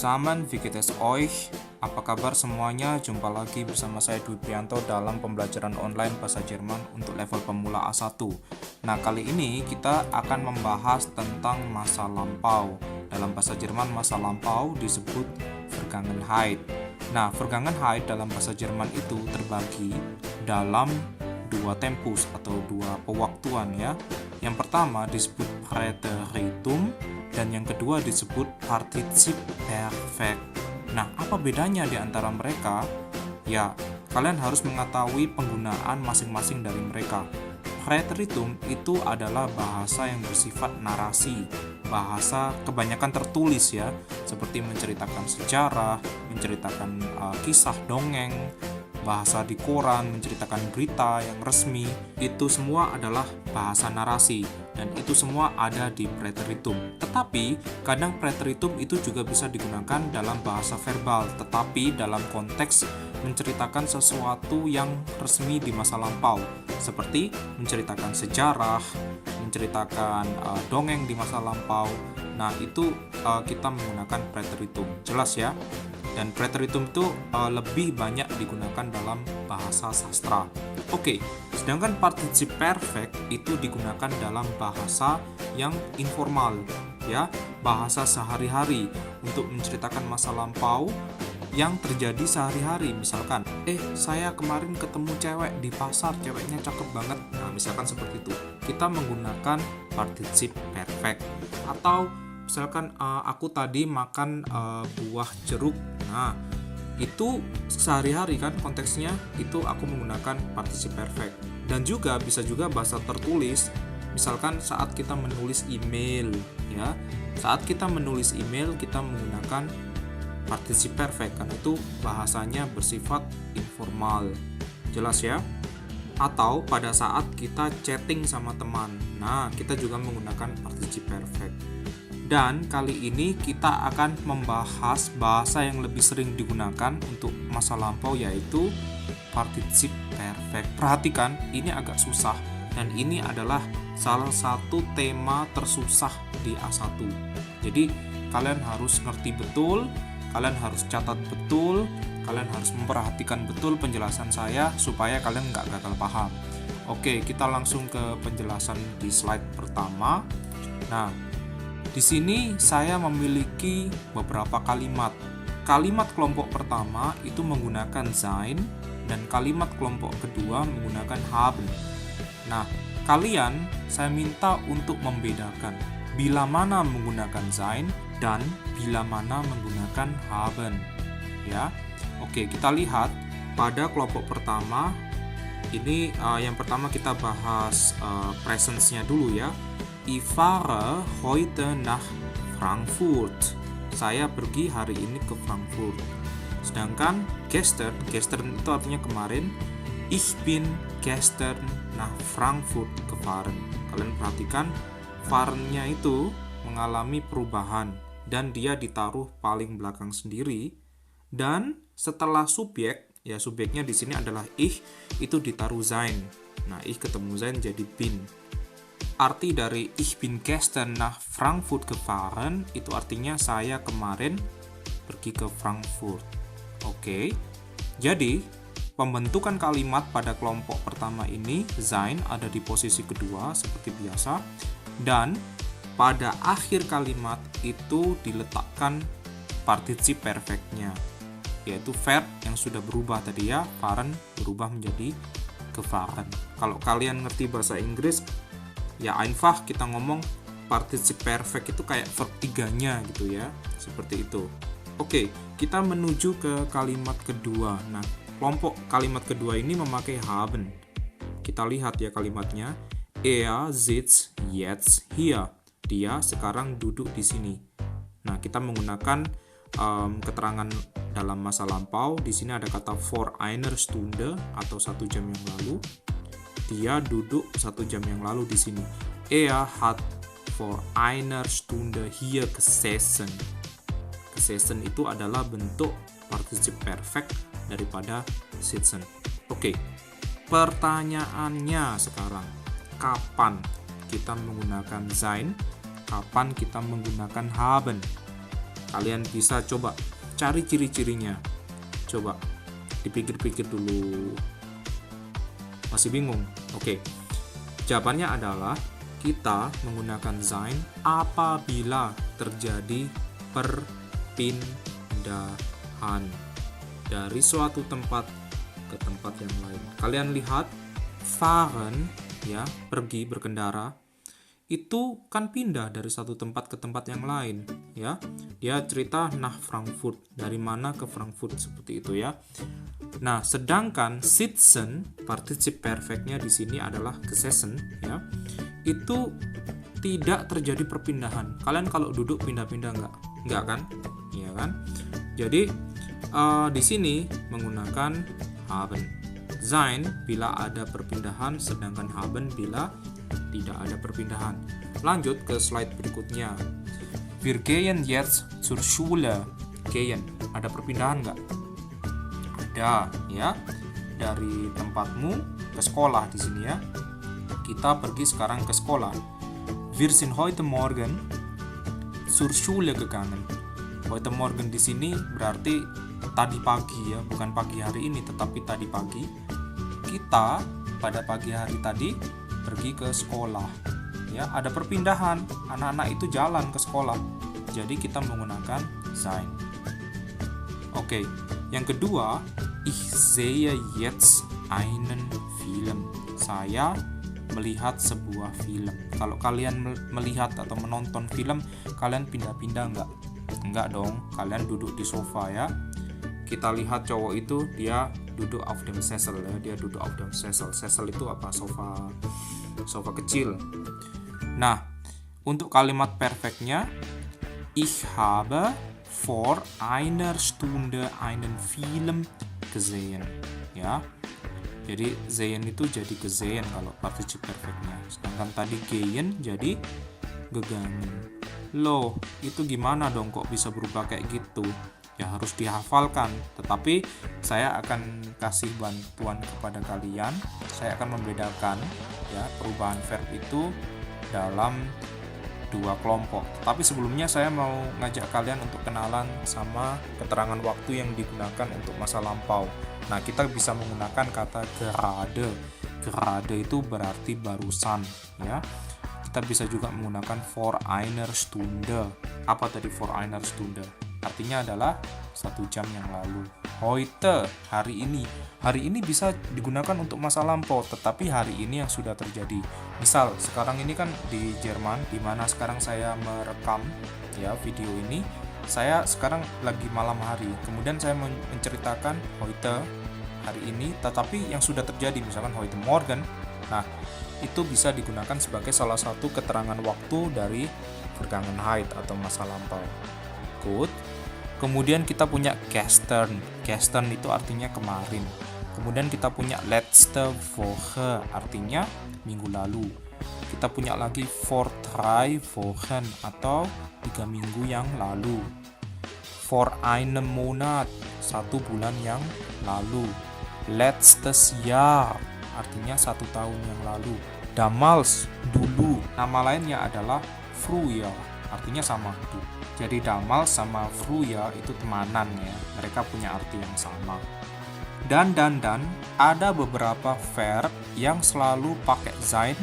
zusammen, wie geht es euch? Apa kabar semuanya? Jumpa lagi bersama saya Dwi Prianto dalam pembelajaran online bahasa Jerman untuk level pemula A1. Nah, kali ini kita akan membahas tentang masa lampau. Dalam bahasa Jerman, masa lampau disebut Vergangenheit. Nah, Vergangenheit dalam bahasa Jerman itu terbagi dalam dua tempus atau dua pewaktuan ya. Yang pertama disebut Präteritum dan yang kedua disebut Partizip Perfekt. Nah, apa bedanya di antara mereka? Ya, kalian harus mengetahui penggunaan masing-masing dari mereka. Präteritum itu adalah bahasa yang bersifat narasi, bahasa kebanyakan tertulis ya, seperti menceritakan sejarah, menceritakan kisah dongeng, bahasa di koran, menceritakan berita yang resmi. Itu semua adalah bahasa narasi dan itu semua ada di Präteritum. Tetapi kadang Präteritum itu juga bisa digunakan dalam bahasa verbal, tetapi dalam konteks menceritakan sesuatu yang resmi di masa lampau, seperti menceritakan sejarah, menceritakan dongeng di masa lampau. Nah, itu kita menggunakan Präteritum. Jelas ya? Dan Präteritum itu lebih banyak digunakan dalam bahasa sastra. Oke, sedangkan Partizip Perfekt itu digunakan dalam bahasa yang informal, ya, bahasa sehari-hari untuk menceritakan masa lampau yang terjadi sehari-hari. Misalkan, saya kemarin ketemu cewek di pasar, ceweknya cakep banget. Nah, misalkan seperti itu. Kita menggunakan Partizip Perfekt. Atau misalkan aku tadi makan buah jeruk. Nah, itu sehari-hari kan konteksnya, itu aku menggunakan Partizip Perfekt. Dan juga bisa juga bahasa tertulis. Misalkan saat kita menulis email ya. Saat kita menulis email kita menggunakan Partizip Perfekt karena itu bahasanya bersifat informal. Jelas ya? Atau pada saat kita chatting sama teman. Nah, kita juga menggunakan Partizip Perfekt. Dan kali ini kita akan membahas bahasa yang lebih sering digunakan untuk masa lampau yaitu Partizip Perfekt. Perhatikan, ini agak susah dan ini adalah salah satu tema tersusah di A1. Jadi kalian harus ngerti betul, kalian harus catat betul, kalian harus memperhatikan betul penjelasan saya supaya kalian nggak gagal paham. Oke, kita langsung ke penjelasan di slide pertama. Nah, di sini saya memiliki beberapa kalimat. Kalimat kelompok pertama itu menggunakan sein dan kalimat kelompok kedua menggunakan haben. Nah, kalian saya minta untuk membedakan bila mana menggunakan sein dan bila mana menggunakan haben. Ya. Oke, kita lihat pada kelompok pertama ini yang pertama kita bahas presence-nya dulu ya. Ich fahre heute nach Frankfurt. Saya pergi hari ini ke Frankfurt. Sedangkan gestern itu artinya kemarin. Ich bin gestern nach Frankfurt gefahren. Kalian perhatikan fahren-nya itu mengalami perubahan dan dia ditaruh paling belakang sendiri. Dan setelah subjek, ya subjeknya di sini adalah ich, itu ditaruh sein. Nah, ich ketemu sein jadi bin. Arti dari ich bin gestern nach Frankfurt gefahren itu artinya saya kemarin pergi ke Frankfurt. Oke. Jadi, pembentukan kalimat pada kelompok pertama ini sein ada di posisi kedua seperti biasa dan pada akhir kalimat itu diletakkan Partizip Perfektnya yaitu verb yang sudah berubah tadi ya, fahren berubah menjadi gefahren. Kalau kalian ngerti bahasa Inggris ya einfach kita ngomong Partizip Perfekt itu kayak verb tiganya gitu ya, seperti itu. Oke, kita menuju ke kalimat kedua. Nah, kelompok kalimat kedua ini memakai haben. Kita lihat ya kalimatnya. Er sitzt jetzt hier. Dia sekarang duduk di sini. Nah, kita menggunakan keterangan dalam masa lampau. Di sini ada kata vor einer Stunde atau 1 jam yang lalu. Dia duduk 1 jam yang lalu di sini. Er hat vor einer Stunde hier gesessen. Gesessen itu adalah bentuk Partizip Perfekt daripada sitzen. Oke. Pertanyaannya sekarang, kapan kita menggunakan sein? Kapan kita menggunakan haben? Kalian bisa coba cari ciri-cirinya. Coba dipikir-pikir dulu. Masih bingung? Oke. Jawabannya adalah kita menggunakan sein apabila terjadi perpindahan dari suatu tempat ke tempat yang lain. Kalian lihat fahren, ya, pergi berkendara, itu kan pindah dari satu tempat ke tempat yang lain, ya. Dia cerita nach Frankfurt, dari mana ke Frankfurt, seperti itu ya. Nah, sedangkan sitzen, particip perfectnya di sini adalah gesessen, ya. Itu tidak terjadi perpindahan. Kalian kalau duduk pindah-pindah enggak kan? Iya kan? Jadi di sini menggunakan haben. Sein bila ada perpindahan, sedangkan haben bila tidak ada perpindahan. Lanjut ke slide berikutnya. Wir gehen jetzt zur Schule. Gehen, ada perpindahan nggak? Ada, ya. Dari tempatmu ke sekolah di sini ya. Kita pergi sekarang ke sekolah. Wir sind heute Morgen zur Schule gegangen. Heute Morgen di sini berarti tadi pagi ya, bukan pagi hari ini tetapi tadi pagi. Kita pada pagi hari tadi pergi ke sekolah. Ya, ada perpindahan. Anak-anak itu jalan ke sekolah. Jadi kita menggunakan sein. Oke, yang kedua, ich sehe jetzt einen Film. Saya melihat sebuah film. Kalau kalian melihat atau menonton film, kalian pindah-pindah enggak? Enggak dong, kalian duduk di sofa ya. Kita lihat cowok itu dia duduk auf dem Sessel ya, dia duduk auf dem Sessel. Sessel itu apa? Sofa kecil. Nah, untuk kalimat perfectnya, ich habe vor einer Stunde einen Film gesehen. Ya. Jadi sehen itu jadi gesehen kalau particip perfectnya. Sedangkan tadi gehen jadi gegangen. Loh, itu gimana dong kok bisa berubah kayak gitu? Ya harus dihafalkan. Tetapi saya akan kasih bantuan kepada kalian. Saya akan membedakan ya perubahan verb itu dalam dua kelompok. Tapi sebelumnya saya mau ngajak kalian untuk kenalan sama keterangan waktu yang digunakan untuk masa lampau. Nah, kita bisa menggunakan kata gerade. Gerade itu berarti barusan, ya. Kita bisa juga menggunakan vor einer Stunde. Apa tadi vor einer Stunde? Artinya adalah 1 jam yang lalu. Heute, hari ini. Hari ini bisa digunakan untuk masa lampau, tetapi hari ini yang sudah terjadi. Misal, sekarang ini kan di Jerman, di mana sekarang saya merekam ya video ini. Saya sekarang lagi malam hari. Kemudian saya menceritakan heute, hari ini, tetapi yang sudah terjadi, misalkan heute Morgen. Nah, itu bisa digunakan sebagai salah satu keterangan waktu dari Vergangenheit atau masa lampau. Good. Kemudian kita punya gestern. Gestern itu artinya kemarin. Kemudian kita punya letzte Woche, artinya minggu lalu. Kita punya lagi vor 3 Wochen atau 3 minggu yang lalu. Vor einem Monat, 1 bulan yang lalu. Letztes Jahr, artinya 1 tahun yang lalu. Damals, dulu. Nama lainnya adalah Frühjahr, artinya sama. Jadi damals sama Frühjahr itu temanan ya. Mereka punya arti yang sama. Dan ada beberapa verb yang selalu pakai sein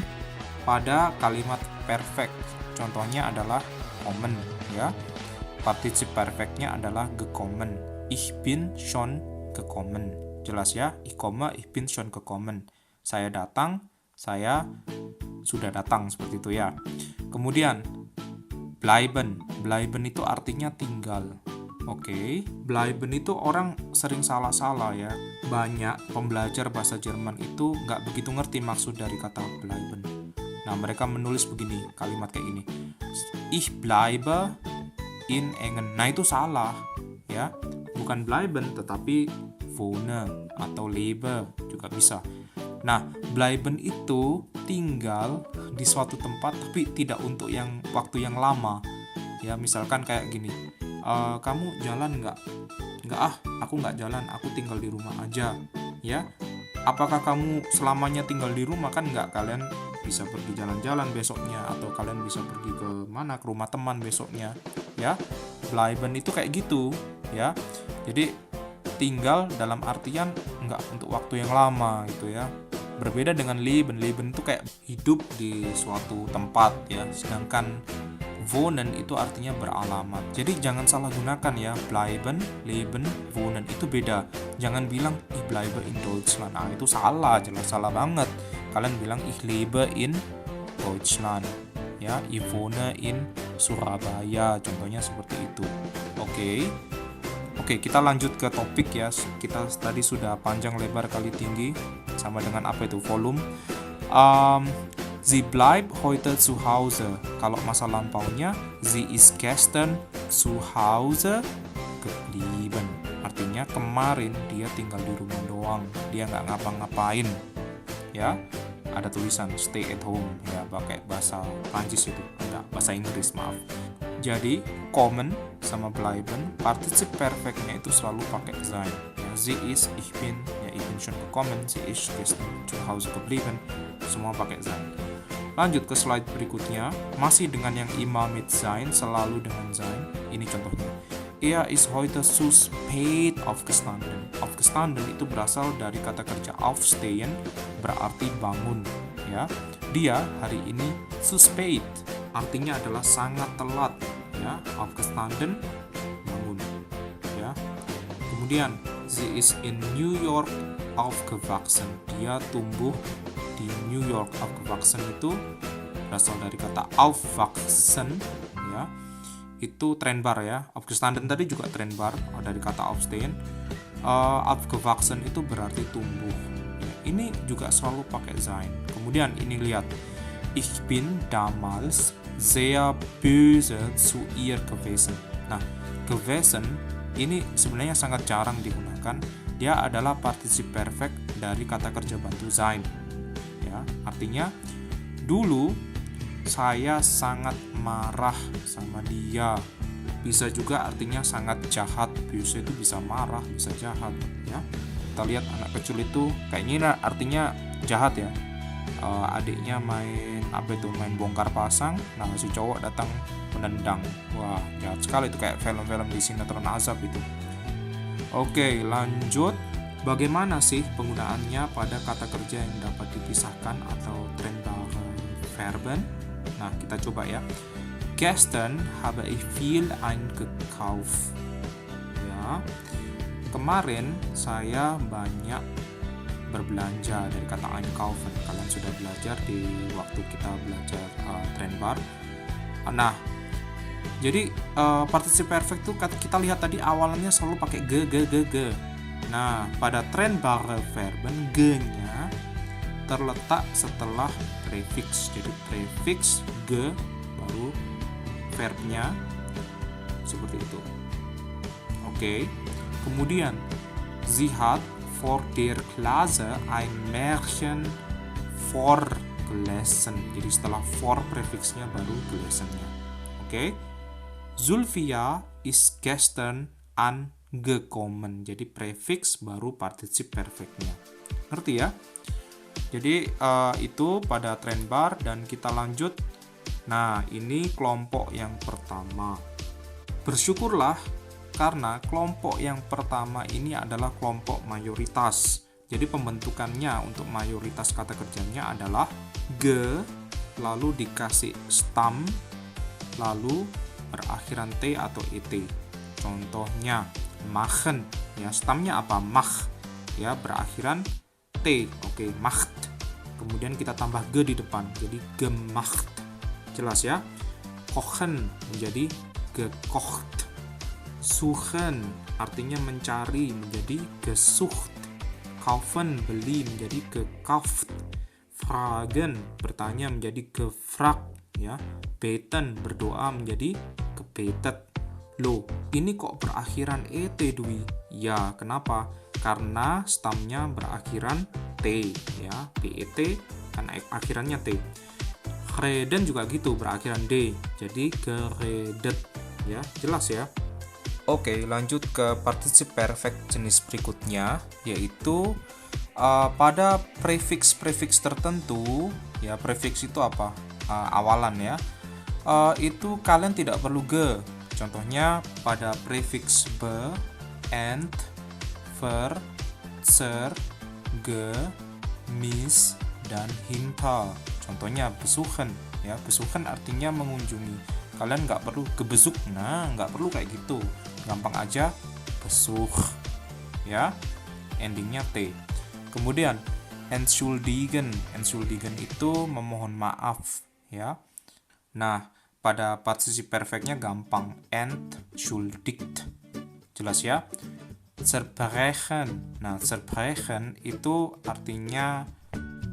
pada kalimat perfect. Contohnya adalah kommen ya. Particip perfectnya adalah gekommen. Ich bin schon gekommen. Jelas ya, ich komme, ich bin schon gekommen. Saya datang, saya sudah datang, seperti itu ya. Kemudian bleiben. Bleiben itu artinya tinggal. Oke, bleiben itu orang sering salah-salah ya. Banyak pembelajar bahasa Jerman itu nggak begitu ngerti maksud dari kata bleiben. Nah, mereka menulis begini, kalimat kayak ini. Ich bleibe in Engen. Nah, itu salah ya. Bukan bleiben tetapi wohne atau lebe juga bisa. Nah, bleiben itu tinggal di suatu tempat tapi tidak untuk yang waktu yang lama. Ya, misalkan kayak gini. Kamu jalan nggak? Nggak ah, aku nggak jalan, aku tinggal di rumah aja. Ya, apakah kamu selamanya tinggal di rumah? Kan nggak, kalian bisa pergi jalan-jalan besoknya, atau kalian bisa pergi ke mana, ke rumah teman besoknya. Ya, bleiben itu kayak gitu ya. Jadi tinggal dalam artian nggak untuk waktu yang lama gitu ya. Berbeda dengan leben itu kayak hidup di suatu tempat ya, sedangkan wohnen itu artinya beralamat. Jadi jangan salah gunakan ya, bleiben, leben, wohnen itu beda. Jangan bilang ich bleibe in Deutschland. Ah, itu salah, jelas salah banget. Kalian bilang ich lebe in Deutschland. Ya, ich wohne in Surabaya. Contohnya seperti itu. Oke, kita lanjut ke topik ya. Kita tadi sudah panjang lebar kali tinggi sama dengan apa itu volume. Sie bleibt heute zu Hause. Kalau masa lampaunya, sie ist gestern zu Hause geblieben. Artinya kemarin dia tinggal di rumah doang, dia nggak ngapa-ngapain. Ya, ada tulisan stay at home ya, pakai bahasa Prancis itu, enggak bahasa Inggris maaf. Jadi kommen sama bleiben, partizip perfectnya itu selalu pakai sein. Ya, sie ist, ich bin schon gekommen, sie ist gestern zu Hause geblieben. Semua pakai sein. Lanjut ke slide berikutnya, masih dengan yang immer mit sein, selalu dengan sein. Ini contohnya. Er ist heute zu spät aufgestanden. Aufgestanden itu berasal dari kata kerja aufstehen, berarti bangun. Ya, dia hari ini zu spät, artinya adalah sangat telat. Ya, aufgestanden, bangun. Ya. Kemudian, sie ist in New York aufgewachsen. Dia tumbuh di New York. Aufgewachsen itu berasal dari kata aufwachsen ya, itu trennbar ya. Aufgestanden tadi juga trennbar dari kata aufstehen. Aufgewachsen itu berarti tumbuh ya. Ini juga selalu pakai sein. Kemudian ini lihat, ich bin damals sehr böse zu ihr gewesen. Nah, gewesen ini sebenarnya sangat jarang digunakan. Dia adalah partisip perfect dari kata kerja bantu sein. Ya, artinya dulu saya sangat marah sama dia. Bisa juga artinya sangat jahat. Biasa itu bisa marah, bisa jahat ya. Kita lihat anak kecil itu kayaknya artinya jahat ya. Adiknya main main bongkar pasang, nah si cowok datang menendang. Wah, jahat sekali itu, kayak film-film di sinetron azab itu. Oke, lanjut. Bagaimana sih penggunaannya pada kata kerja yang dapat dipisahkan atau trennbare Verben? Nah, kita coba ya. Gestern habe ich viel eingekauft. Ya. Kemarin saya banyak berbelanja, dari kata einkaufen. Kalian sudah belajar di waktu kita belajar trennbar. Nah, jadi particip perfect itu kita lihat tadi awalannya selalu pakai ge. Nah, pada trennbare Verben ge-nya terletak setelah prefix. Jadi prefix ge baru verbnya seperti itu. Oke. Kemudian sie hat vor der Klasse ein Märchen vorgelesen. Jadi setelah vor prefixnya baru gelesen-nya. Oke. Zulfia ist gestern angekommen. Jadi prefix baru particip perfectnya. Ngerti ya? Jadi itu pada trennbar, dan kita lanjut. Nah, ini kelompok yang pertama. Bersyukurlah karena kelompok yang pertama ini adalah kelompok mayoritas. Jadi pembentukannya untuk mayoritas kata kerjanya adalah ge, lalu dikasih stam, lalu berakhiran t atau et. Contohnya machen, ya stamnya apa? Mach, ya berakhiran t. Oke, macht. Kemudian kita tambah ge di depan, jadi gemacht. Jelas ya? Kochen menjadi gekocht. Suchen artinya mencari menjadi gesucht. Kaufen beli menjadi gekauft. Fragen bertanya menjadi gefragt, ya. Beten berdoa menjadi gebetet. Loh, ini kok berakhiran et, Dwi? Ya, kenapa? Karena stamnya berakhiran t, ya. bet kan akhirannya t. Reden juga gitu, berakhiran d, jadi geredet, ya. Jelas ya? Oke, lanjut ke particip perfect jenis berikutnya, yaitu pada prefix tertentu, ya. Prefix itu apa? Awalan, ya. Itu kalian tidak perlu ge. Contohnya pada prefiks be, and, ver, zer, ge, mis, dan hinter. Contohnya besuchen, ya, besuchen artinya mengunjungi. Kalian nggak perlu gebesuk, nah nggak perlu kayak gitu, gampang aja besuch, ya, endingnya t. Kemudian entschuldigen, entschuldigen itu memohon maaf, ya. Nah, pada partisip perfectnya gampang, entschuldigt, jelas ya. Zerbrechen, nah zerbrechen itu artinya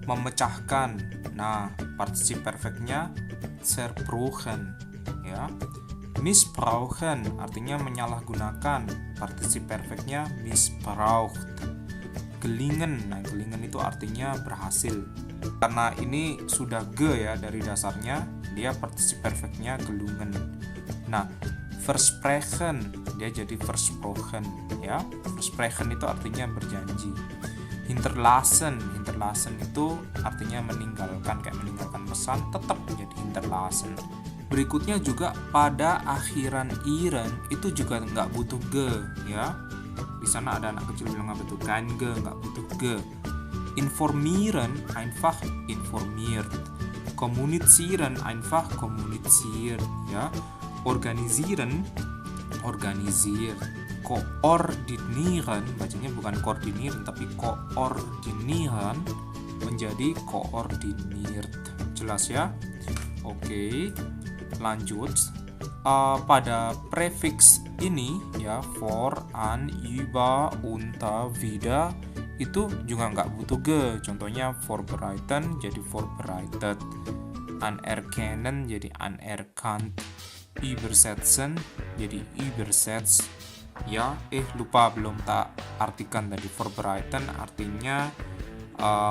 memecahkan. Nah, partisip perfectnya zerbrochen, ya. Missbrauchen artinya menyalahgunakan, partisip perfectnya missbraucht. Gelingen, nah gelingen itu artinya berhasil. Karena ini sudah ge ya dari dasarnya, dia partisip perfectnya gelungen. Nah, versprechen dia jadi versprochen, ya. Versprechen itu artinya berjanji. Hinterlassen, hinterlassen itu artinya meninggalkan, kayak meninggalkan pesan, tetap menjadi hinterlassen. Berikutnya juga pada akhiran iren itu juga nggak butuh ge, ya. Di sana ada anak kecil bilang apa tuh, kein ge, nggak butuh ge. Informieren einfach informiert, kommunizieren einfach kommuniziert, ya. Organisieren organisiert, koordinieren, bacanya bukan koordinieren tapi koordinieren menjadi koordiniert, jelas ya. Oke, lanjut. Pada prefiks ini ya, for, an, über, unter, wieder itu juga nggak butuh ge. Contohnya vorbereiten jadi vorbereitet, anerkennen jadi anerkannt, übersetzen jadi übersetzt, ya. Lupa belum tak artikan tadi. Vorbereiten artinya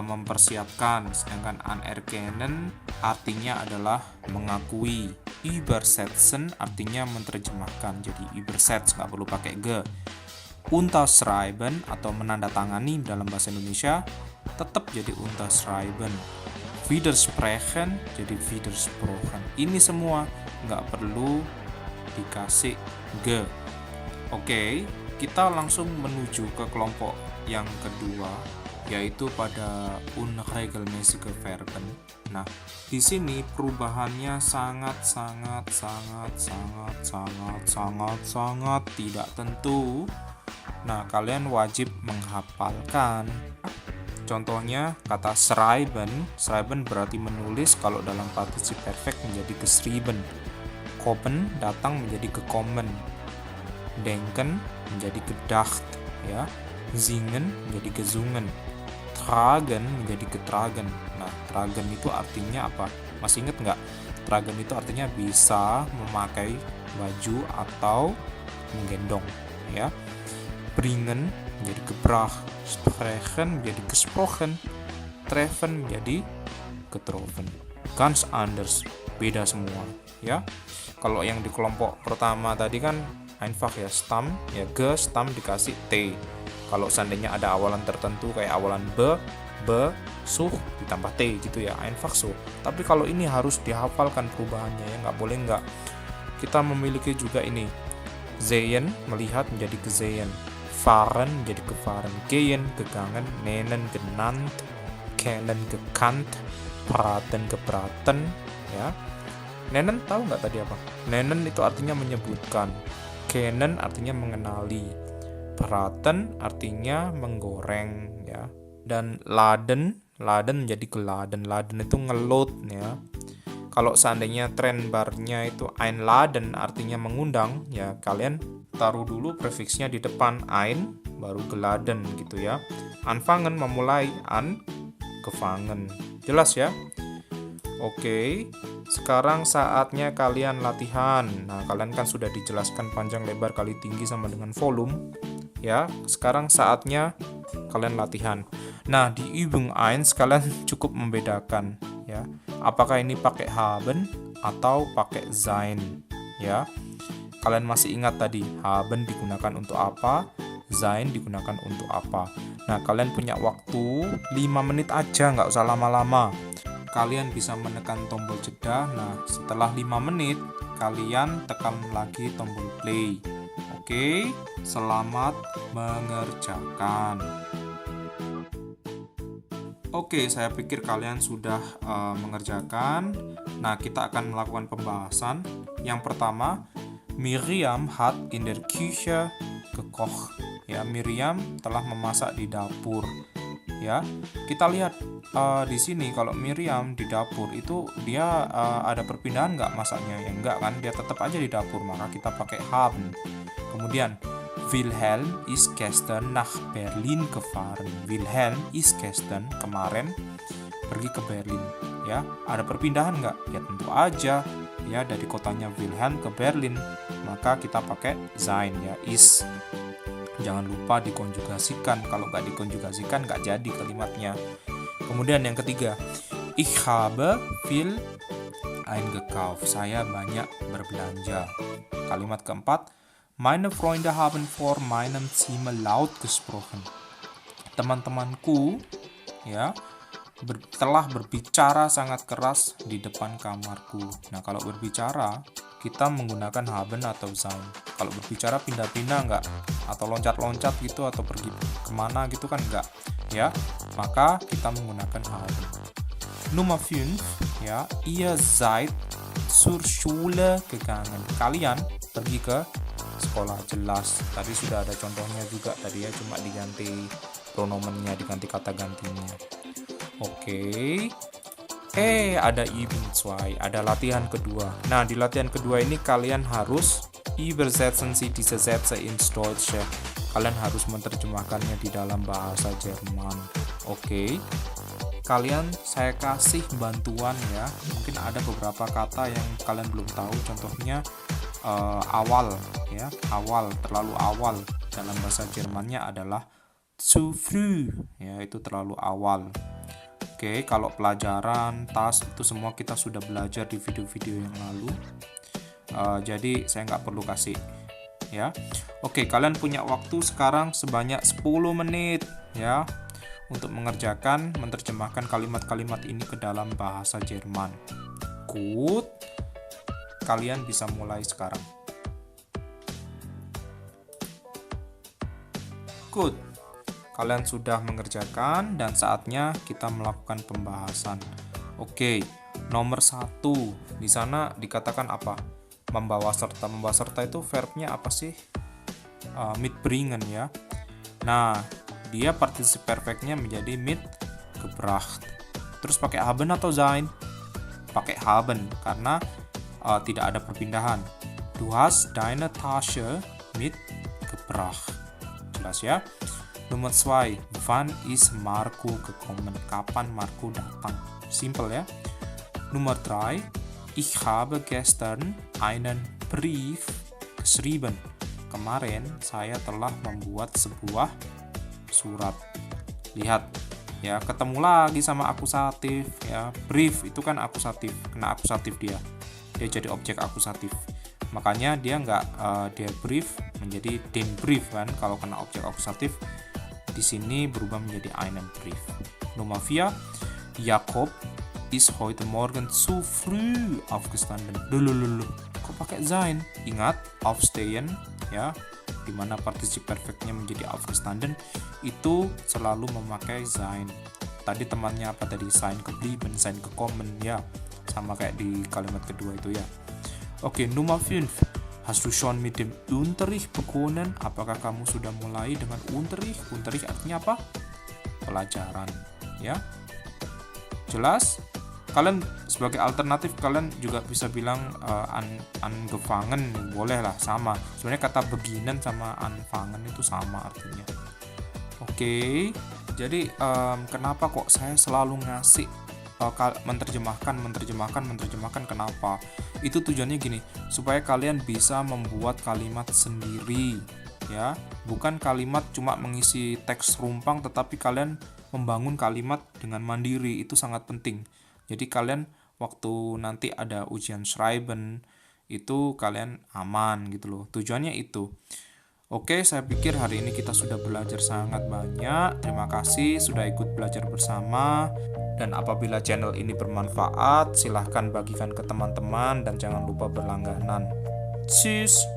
mempersiapkan, sedangkan anerkennen artinya adalah mengakui. Übersetzen artinya menerjemahkan, jadi übersetzt, nggak perlu pakai ge. Unterschreiben atau menandatangani dalam bahasa Indonesia tetap jadi unterschreiben. Widersprechen jadi widersprochen. Ini semua nggak perlu dikasih ge. Oke, kita langsung menuju ke kelompok yang kedua, yaitu pada unregelmäßige Verben. Nah, di sini perubahannya sangat tidak tentu. Nah, kalian wajib menghafalkan. Contohnya kata schreiben, schreiben berarti menulis kalau dalam partisip perfect menjadi geschrieben. Kommen datang menjadi gekommen. Denken menjadi gedacht, ya. Singen menjadi gesungen. Tragen menjadi getragen. Nah, tragen itu artinya apa? Masih inget nggak? Tragen itu artinya bisa memakai baju atau menggendong, ya. Bringen menjadi gebracht, sprechen menjadi gesprochen, treffen menjadi getroffen. Ganz anders, beda semua, ya. Kalau yang di kelompok pertama tadi kan einfach ya, stam ya, ge stam dikasih t. Kalau seandainya ada awalan tertentu kayak awalan be, suh ditambah t gitu ya, einfach so. Tapi kalau ini harus dihafalkan perubahannya ya, nggak boleh nggak. Kita memiliki juga ini, sehen melihat menjadi gesehen, fahren menjadi gefahren, gehen gegangen, nennen genannt, kennen gekannt, praten gebraten, ya. Nennen tahu nggak tadi apa? Nennen itu artinya menyebutkan, kennen artinya mengenali, praten artinya menggoreng, ya. Dan laden menjadi geladen, laden itu ngeload, ya. Kalau seandainya trend barnya itu einladen artinya mengundang, ya kalian taruh dulu prefiksnya di depan ein baru geladen gitu ya. Anfangen memulai, an gefangen. Jelas ya? Oke. Sekarang saatnya kalian latihan. Nah, kalian kan sudah dijelaskan panjang lebar kali tinggi sama dengan volume, ya. Sekarang saatnya kalian latihan. Nah, di Übung 1 kalian cukup membedakan, ya. Apakah ini pakai haben atau pakai sein, ya. Kalian masih ingat tadi, haben digunakan untuk apa, sein digunakan untuk apa. Nah, kalian punya waktu 5 menit aja, nggak usah lama-lama. Kalian bisa menekan tombol jeda. Nah, setelah 5 menit, kalian tekan lagi tombol play. Oke, selamat mengerjakan. Oke, saya pikir kalian sudah mengerjakan. Nah, kita akan melakukan pembahasan. Yang pertama, Miriam hat in der Küche gekocht. Ya, Miriam telah memasak di dapur. Ya, kita lihat di sini kalau Miriam di dapur itu dia ada perpindahan nggak masaknya? Ya enggak kan, dia tetap aja di dapur, maka kita pakai haben. Kemudian Wilhelm ist gestern nach Berlin gefahren. Wilhelm ist gestern, kemarin pergi ke Berlin. Ya, ada perpindahan nggak? Ya tentu aja. Ya, dari kotanya Wilhelm ke Berlin, maka kita pakai sein, ya, ist. Jangan lupa dikonjugasikan. Kalau nggak dikonjugasikan nggak jadi kalimatnya. Kemudian yang ketiga, ich habe viel eingekauft. Saya banyak berbelanja. Kalimat keempat, meine Freunde haben vor meinem Zimmer laut gesprochen. Teman-temanku ya telah berbicara sangat keras di depan kamarku. Nah, kalau berbicara kita menggunakan haben atau sein. Kalau berbicara pindah-pindah enggak, atau loncat-loncat gitu, atau pergi kemana gitu kan enggak, ya. Maka kita menggunakan haben. Nummer 5, ya, ihr seid zur Schule gegangen. Kalian pergi ke sekolah, jelas. Tadi sudah ada contohnya juga tadi ya, cuma diganti pronomennya, diganti kata gantinya. Oke. Ada Übung 2, ada latihan kedua. Nah, di latihan kedua ini kalian harus übersetzen Sie diese Sätze ins Deutsche. Kalian harus menerjemahkannya di dalam bahasa Jerman. Oke. Kalian saya kasih bantuan ya. Mungkin ada beberapa kata yang kalian belum tahu. Contohnya awal ya. Awal, terlalu awal. Dalam bahasa Jermannya adalah zu früh. Ya, itu terlalu awal. Oke, kalau pelajaran, tas, itu semua kita sudah belajar di video-video yang lalu. Jadi saya nggak perlu kasih ya. Oke, kalian punya waktu sekarang sebanyak 10 menit ya untuk mengerjakan, menerjemahkan kalimat-kalimat ini ke dalam bahasa Jerman. Good. Kalian bisa mulai sekarang. Good. Kalian sudah mengerjakan dan saatnya kita melakukan pembahasan. Oke, nomor 1. Di sana dikatakan apa? Membawa serta. Membawa serta itu verbnya apa sih? Mitbringen ya. Nah, dia partisip perfectnya menjadi mitgebracht. Terus pakai haben atau sein? Pakai haben karena tidak ada perpindahan. Du hast deine Tasche mitgebracht. Jelas ya? Nomor 2, wann ist Marco gekommen? Kapan Marco datang? Simpel ya. Nomor 3, ich habe gestern einen Brief geschrieben. Kemarin saya telah membuat sebuah surat. Lihat ya, ketemu lagi sama akusatif ya. Brief itu kan akusatif, kena akusatif dia jadi objek akusatif. Makanya dia der Brief menjadi den Brief kan kalau kena objek akusatif. Di sini berubah menjadi einen Brief. Nomor 4, Jakob ist heute Morgen zu früh aufgestanden. Lulululu. Kok pakai sein? Ingat, aufstehen ya, dimana partisip perfectnya menjadi aufgestanden itu selalu memakai sein. Tadi temannya apa tadi? Sein geblieben, sein gekommen ya. Sama kayak di kalimat kedua itu ya. Oke, Nummer 5. Hast du schon mit dem Unterricht begonnen? Apakah kamu sudah mulai dengan Unterricht? Unterricht artinya apa? Pelajaran, ya. Jelas? Kalian sebagai alternatif kalian juga bisa bilang angefangen, boleh lah, sama. Sebenarnya kata beginnen sama anfangen itu sama artinya. Oke. Jadi kenapa kok saya selalu ngasih menerjemahkan kenapa? Itu tujuannya gini, supaya kalian bisa membuat kalimat sendiri ya, bukan kalimat cuma mengisi teks rumpang, tetapi kalian membangun kalimat dengan mandiri. Itu sangat penting. Jadi kalian waktu nanti ada ujian schreiben itu kalian aman gitu loh. Tujuannya itu. Oke, saya pikir hari ini kita sudah belajar sangat banyak. Terima kasih sudah ikut belajar bersama. Dan apabila channel ini bermanfaat, silahkan bagikan ke teman-teman dan jangan lupa berlangganan. Tschüss.